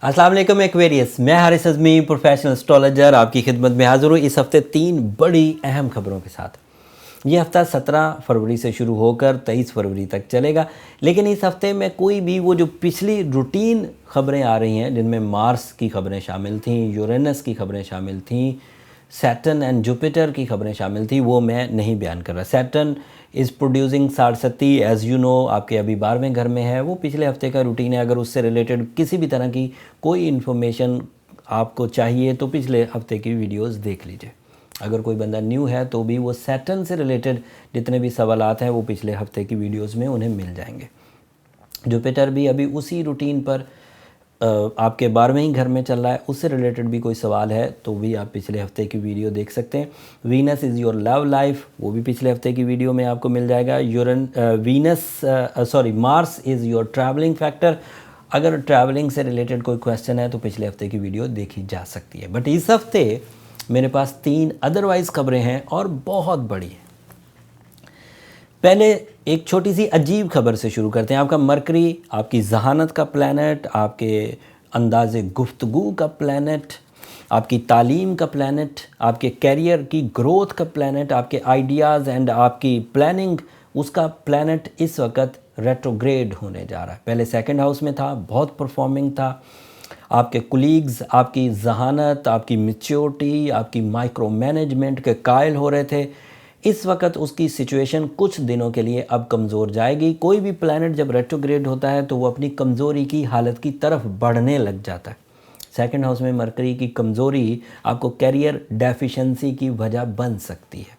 अस्सलाम वालेकुम एक्वेरियस, मैं हारिस अज़मी प्रोफेशनल एस्ट्रोलॉजर आपकी खिदमत में हाज़िर हूँ इस हफ़्ते 3 बड़ी अहम खबरों के साथ। ये हफ़्ता 17 फरवरी से शुरू होकर 23 फरवरी तक चलेगा, लेकिन इस हफ़्ते में कोई भी वो जो पिछली रूटीन खबरें आ रही हैं जिनमें मार्स की खबरें शामिल थीं, यूरेनस की खबरें शामिल थीं, सैटर्न एंड जुपिटर की खबरें शामिल थी, वो मैं नहीं बयान कर रहा। Saturn is producing sadesati, as you know आपके अभी 12वें घर में है, वो पिछले हफ्ते का रूटीन है। अगर उससे रिलेटेड किसी भी तरह की कोई इन्फॉर्मेशन आपको चाहिए तो पिछले हफ्ते की वीडियोस देख लीजिए। अगर कोई बंदा न्यू है तो भी वो सैटर्न से रिलेटेड जितने भी सवालात हैं वो पिछले हफ्ते की वीडियोस में उन्हें मिल जाएंगे। जुपिटर भी अभी उसी रूटीन पर आपके 12वें ही घर में चल रहा है, उससे रिलेटेड भी कोई सवाल है तो भी आप पिछले हफ्ते की वीडियो देख सकते हैं। Venus is your love life, वो भी पिछले हफ्ते की वीडियो में आपको मिल जाएगा। Mars is your travelling factor, अगर ट्रैवलिंग से रिलेटेड कोई क्वेश्चन है तो पिछले हफ्ते की वीडियो देखी जा सकती है। बट इस हफ्ते मेरे पास 3 अदरवाइज़ खबरें हैं और बहुत बड़ी हैं। पहले एक छोटी सी अजीब खबर से शुरू करते हैं। आपका मरकरी, आपकी जहानत का प्लैनेट, आपके अंदाज़े गुफ्तगू का प्लैनेट, आपकी तालीम का प्लैनेट, आपके कैरियर की ग्रोथ का प्लैनेट, आपके आइडियाज़ एंड आपकी प्लानिंग उसका प्लैनेट इस वक्त रेट्रोग्रेड होने जा रहा है। पहले सेकंड हाउस में था, बहुत परफॉर्मिंग था, आपके कुलीग्स आपकी जहानत, आपकी मैच्योरिटी, आपकी माइक्रो मैनेजमेंट के कायल हो रहे थे। इस वक्त उसकी सिचुएशन कुछ दिनों के लिए अब कमज़ोर जाएगी। कोई भी प्लैनेट जब रेट्रोग्रेड होता है तो वो अपनी कमज़ोरी की हालत की तरफ बढ़ने लग जाता है। सेकंड हाउस में मरकरी की कमज़ोरी आपको कैरियर डेफिशिएंसी की वजह बन सकती है।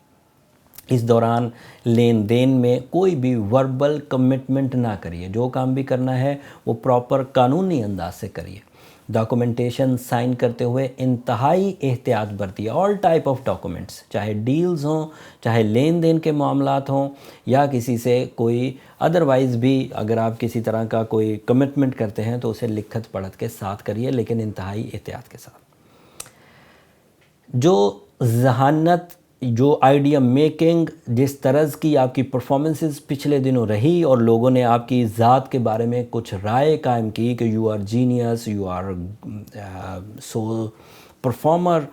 इस दौरान लेन देन में कोई भी वर्बल कमिटमेंट ना करिए। जो काम भी करना है वो प्रॉपर कानूनी अंदाज से करिए। डॉक्यूमेंटेशन साइन करते हुए इंतहाई एहतियात बरतिए। ऑल टाइप ऑफ डॉक्यूमेंट्स, चाहे डील्स हों, चाहे लेन देन के मामलात हों या किसी से कोई अदरवाइज़ भी अगर आप किसी तरह का कोई कमिटमेंट करते हैं तो उसे लिखत पढ़त के साथ करिए, लेकिन इंतहाई एहतियात के साथ। जो जहानत, जो आइडिया मेकिंग, जिस तरह की आपकी परफॉर्मेंसेस पिछले दिनों रही और लोगों ने आपकी ज़ात के बारे में कुछ राय कायम की कि you are genius, you are so performer,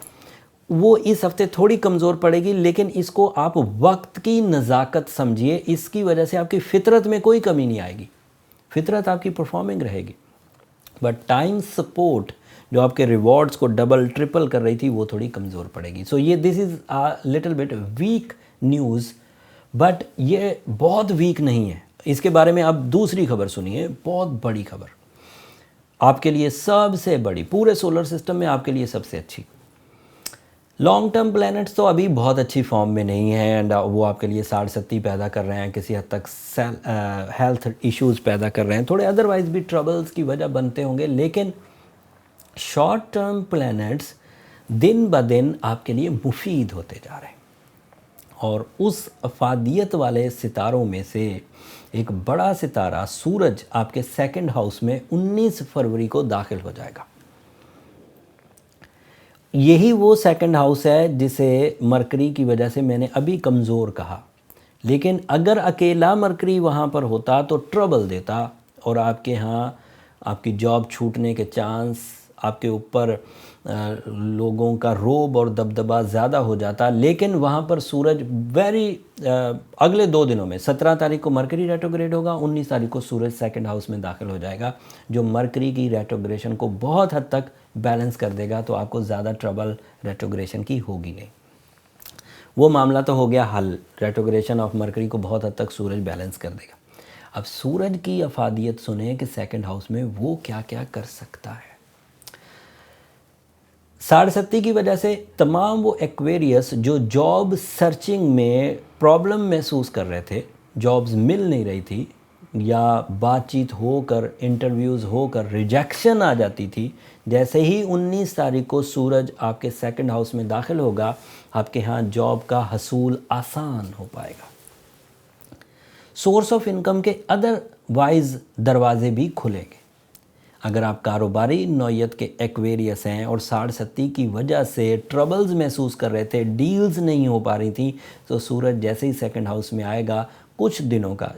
वो इस हफ्ते थोड़ी कमज़ोर पड़ेगी। लेकिन इसको आप वक्त की नज़ाकत समझिए, इसकी वजह से आपकी फ़ितरत में कोई कमी नहीं आएगी, फ़ितरत आपकी परफॉर्मिंग रहेगी। बट टाइम सपोर्ट जो आपके रिवॉर्ड्स को डबल ट्रिपल कर रही थी वो थोड़ी कमज़ोर पड़ेगी। सो ये this is a little bit weak news, but ये बहुत वीक नहीं है। इसके बारे में अब दूसरी खबर सुनिए, बहुत बड़ी खबर, आपके लिए सबसे बड़ी, पूरे सोलर सिस्टम में आपके लिए सबसे अच्छी। लॉन्ग टर्म प्लैनेट्स तो अभी बहुत अच्छी फॉर्म में नहीं है एंड वो आपके लिए साढ़सत्ती पैदा कर रहे हैं, किसी हद तक हेल्थ इश्यूज़ पैदा कर रहे हैं, थोड़े अदरवाइज़ भी ट्रबल्स की वजह बनते होंगे। लेकिन शॉर्ट टर्म प्लैनेट्स दिन ब दिन आपके लिए मुफीद होते जा रहे हैं और उस अफादियत वाले सितारों में से एक बड़ा सितारा सूरज आपके सेकंड हाउस में 19 फरवरी को दाखिल हो जाएगा। यही वो सेकंड हाउस है जिसे मरकरी की वजह से मैंने अभी कमज़ोर कहा, लेकिन अगर अकेला मरकरी वहाँ पर होता तो ट्रबल देता और आपके यहाँ आपकी जॉब छूटने के चांस, आपके ऊपर लोगों का रोब और दबदबा ज़्यादा हो जाता। लेकिन वहाँ पर सूरज अगले 2 दिनों में 17 तारीख को मरकरी रेट्रोग्रेड होगा, 19 तारीख को सूरज सेकंड हाउस में दाखिल हो जाएगा, जो मरकरी की रेट्रोग्रेशन को बहुत हद तक बैलेंस कर देगा। तो आपको ज़्यादा ट्रबल रेट्रोग्रेशन की होगी नहीं। वो मामला तो हो गया हल, रेट्रोग्रेशन ऑफ मरकरी को बहुत हद तक सूरज बैलेंस कर देगा। अब सूरज की अफादियत सुने कि सेकंड हाउस में वो क्या क्या कर सकता है। साढ़सत्ती की वजह से तमाम वो एक्वेरियस जो जॉब सर्चिंग में प्रॉब्लम महसूस कर रहे थे, जॉब्स मिल नहीं रही थी या बातचीत होकर, इंटरव्यूज़ होकर रिजेक्शन आ जाती थी, जैसे ही 19 तारीख को सूरज आपके सेकंड हाउस में दाखिल होगा, आपके यहाँ जॉब का हसूल आसान हो पाएगा। सोर्स ऑफ इनकम के अदरवाइज दरवाजे भी खुलेंगे। अगर आप कारोबारी नौयत के एक्वेरियस हैं और साढ़सत्ती की वजह से ट्रबल्स महसूस कर रहे थे, डील्स नहीं हो पा रही थी, तो सूरज जैसे ही सेकंड हाउस में आएगा कुछ दिनों का,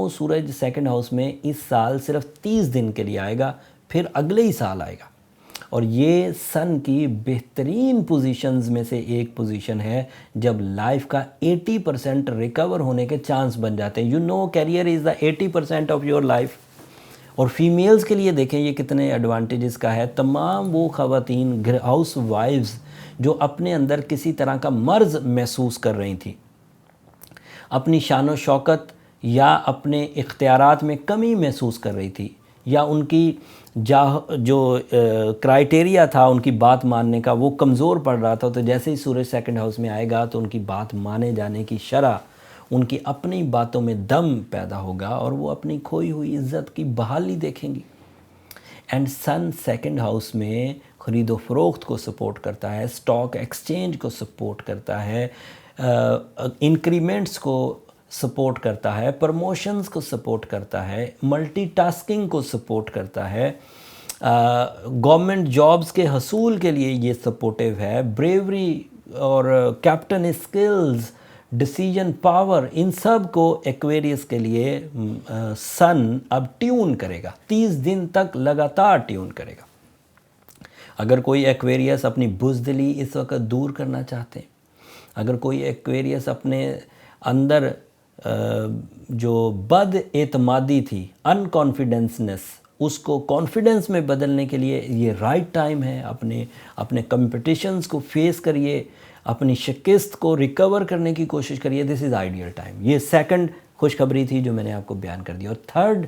सूरज सेकंड हाउस में इस साल सिर्फ 30 दिन के लिए आएगा, फिर अगले ही साल आएगा। اور یہ سن کی بہترین پوزیشنز میں سے ایک پوزیشن ہے جب لائف کا 80% ریکور ہونے کے چانس بن جاتے ہیں. You know career is the 80% of your life. اور فیمیلز کے لیے دیکھیں یہ کتنے ایڈوانٹیجز کا ہے. تمام وہ خواتین ہاؤس وائفز جو اپنے اندر کسی طرح کا مرض محسوس کر رہی تھیں، اپنی شان و شوکت یا اپنے اختیارات میں کمی محسوس کر رہی تھی، یا ان کی جو کرائٹیریا تھا ان کی بات ماننے کا وہ کمزور پڑ رہا تھا، تو جیسے ہی سورج سیکنڈ ہاؤس میں آئے گا تو ان کی بات مانے جانے کی شرح، ان کی اپنی باتوں میں دم پیدا ہوگا اور وہ اپنی کھوئی ہوئی عزت کی بحالی دیکھیں گی. اینڈ سن سیکنڈ ہاؤس میں خرید و فروخت کو سپورٹ کرتا ہے، اسٹاک ایکسچینج کو سپورٹ کرتا ہے، انکریمنٹس کو سپورٹ کرتا ہے، پروموشنز کو سپورٹ کرتا ہے، ملٹی ٹاسکنگ کو سپورٹ کرتا ہے، گورنمنٹ جابز کے حصول کے لیے یہ سپورٹیو ہے، بریوری اور کیپٹن اسکلز، ڈیسیجن پاور، ان سب کو ایکویریس کے لیے سن اب ٹیون کرے گا، 30 دن تک لگاتار ٹیون کرے گا. اگر کوئی ایکویریس اپنی بزدلی اس وقت دور کرنا چاہتے ہیں، اگر کوئی ایکویریس اپنے اندر جو بد اعتمادی تھی، ان کانفیڈنسنس، اس کو کانفیڈنس میں بدلنے کے لیے یہ رائٹ ٹائم ہے. اپنے کمپٹیشنز کو فیس کریے، اپنی شکست کو ریکور کرنے کی کوشش کریے. دس از آئیڈیل ٹائم. یہ سیکنڈ خوشخبری تھی جو میں نے آپ کو بیان کر دی. اور تھرڈ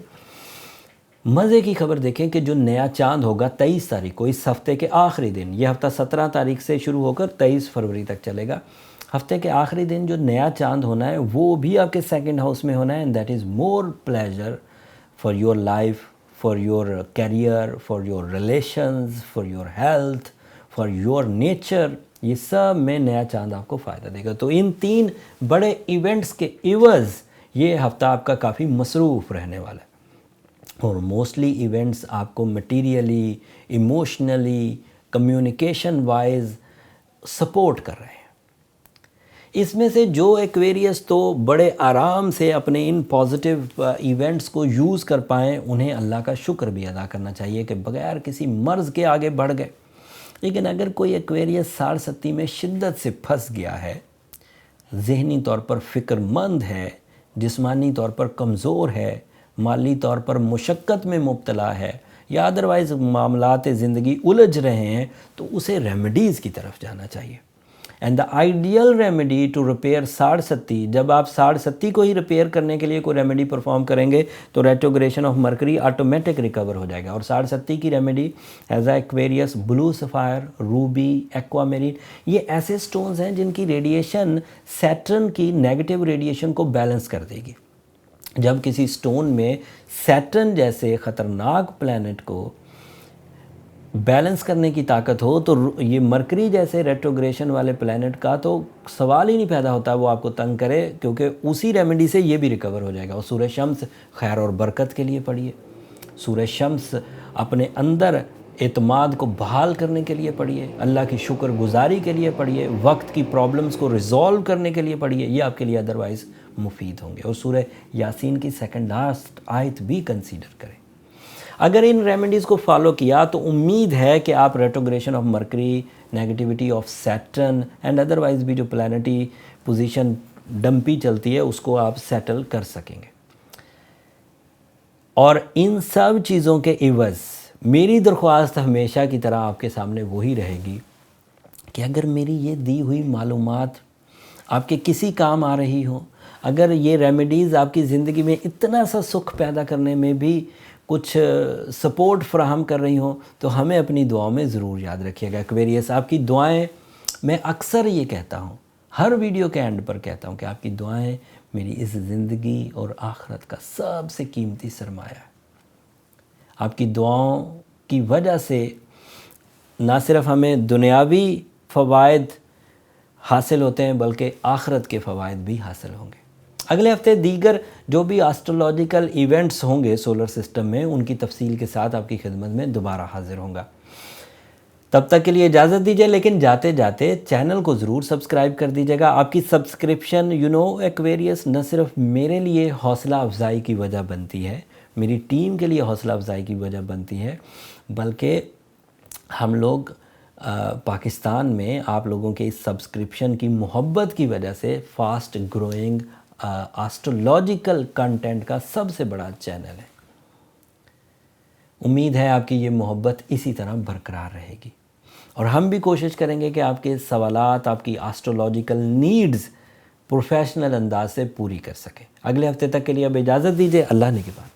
مزے کی خبر دیکھیں کہ جو نیا چاند ہوگا 23 تاریخ کو، اس ہفتے کے آخری دن، یہ ہفتہ 17 تاریخ سے شروع ہو کر 23 فروری تک چلے گا. ہفتے کے آخری دن جو نیا چاند ہونا ہے وہ بھی آپ کے سیکنڈ ہاؤس میں ہونا ہے. And that is more pleasure for your life, for your career, for your relations, for your health, for your nature. یہ سب میں نیا چاند آپ کو فائدہ دے گا. تو ان 3 بڑے ایونٹس کے عوض یہ ہفتہ آپ کا کافی مصروف رہنے والا ہے. اور موسٹلی ایونٹس آپ کو materially, emotionally, communication wise support کر رہے ہیں. اس میں سے جو ایکویریس تو بڑے آرام سے اپنے ان پازیٹیو ایونٹس کو یوز کر پائیں، انہیں اللہ کا شکر بھی ادا کرنا چاہیے کہ بغیر کسی مرض کے آگے بڑھ گئے. لیکن اگر کوئی ایکویریس ساڑھستی میں شدت سے پھنس گیا ہے، ذہنی طور پر فکر مند ہے، جسمانی طور پر کمزور ہے، مالی طور پر مشقت میں مبتلا ہے، یا ادروائز معاملات زندگی الجھ رہے ہیں، تو اسے ریمیڈیز کی طرف جانا چاہیے. And the ideal remedy to repair sadesati, جب آپ ساڑھستی کو ہی ریپیئر کرنے کے لیے کوئی ریمیڈی پرفارم کریں گے تو retrogression of Mercury automatic recover ہو جائے گا. اور ساڑھستی کی remedy is a aquarius, blue sapphire, ruby, aquamarine, یہ ایسے سٹونز ہیں جن کی ریڈیشن سیٹرن کی نیگیٹو ریڈیشن کو بیلنس کر دے گی. جب کسی سٹون میں سیٹرن جیسے خطرناک پلینٹ کو بیلنس کرنے کی طاقت ہو تو یہ مرکری جیسے ریٹروگریشن والے پلینٹ کا تو سوال ہی نہیں پیدا ہوتا وہ آپ کو تنگ کرے، کیونکہ اسی ریمیڈی سے یہ بھی ریکور ہو جائے گا. اور سورہ شمس خیر اور برکت کے لیے پڑھیے، سورہ شمس اپنے اندر اعتماد کو بحال کرنے کے لیے پڑھیے، اللہ کی شکر گزاری کے لیے پڑھیے، وقت کی پرابلمز کو ریزولو کرنے کے لیے پڑھیے. یہ آپ کے لیے ادروائز مفید ہوں گے. اور سورہ یاسین کی سیکنڈ لاسٹ آیت بھی کنسیڈر کریں. اگر ان ریمیڈیز کو فالو کیا تو امید ہے کہ آپ retrogression of Mercury, negativity of Saturn and otherwise بھی جو پلانٹی پوزیشن ڈمپی چلتی ہے اس کو آپ سیٹل کر سکیں گے. اور ان سب چیزوں کے عوض میری درخواست ہمیشہ کی طرح آپ کے سامنے وہی رہے گی کہ اگر میری یہ دی ہوئی معلومات آپ کے کسی کام آ رہی ہوں، اگر یہ ریمیڈیز آپ کی زندگی میں اتنا سا سکھ پیدا کرنے میں بھی کچھ سپورٹ فراہم کر رہی ہوں، تو ہمیں اپنی دعاؤں میں ضرور یاد رکھیے گا. ایکویریس، آپ کی دعائیں، میں اکثر یہ کہتا ہوں، ہر ویڈیو کے اینڈ پر کہتا ہوں کہ آپ کی دعائیں میری اس زندگی اور آخرت کا سب سے قیمتی سرمایہ ہے. آپ کی دعاؤں کی وجہ سے نہ صرف ہمیں دنیاوی فوائد حاصل ہوتے ہیں بلکہ آخرت کے فوائد بھی حاصل ہوں گے. اگلے ہفتے دیگر جو بھی آسٹرولوجیکل ایونٹس ہوں گے سولر سسٹم میں، ان کی تفصیل کے ساتھ آپ کی خدمت میں دوبارہ حاضر ہوں گا. تب تک کے لیے اجازت دیجیے، لیکن جاتے جاتے چینل کو ضرور سبسکرائب کر دیجیے گا. آپ کی سبسکرپشن ایکویریس نہ صرف میرے لیے حوصلہ افزائی کی وجہ بنتی ہے، میری ٹیم کے لیے حوصلہ افزائی کی وجہ بنتی ہے، بلکہ ہم لوگ پاکستان میں آپ لوگوں کے اس سبسکرپشن کی محبت کی وجہ سے فاسٹ گروئنگ آسٹرولوجیکل کنٹینٹ کا سب سے بڑا چینل ہے۔ امید ہے آپ کی یہ محبت اسی طرح برقرار رہے گی، اور ہم بھی کوشش کریں گے کہ آپ کے سوالات، آپ کی آسٹرولوجیکل نیڈز پروفیشنل انداز سے پوری کر سکیں۔ اگلے ہفتے تک کے لیے اب اجازت دیجیے، اللہ نے کے بعد۔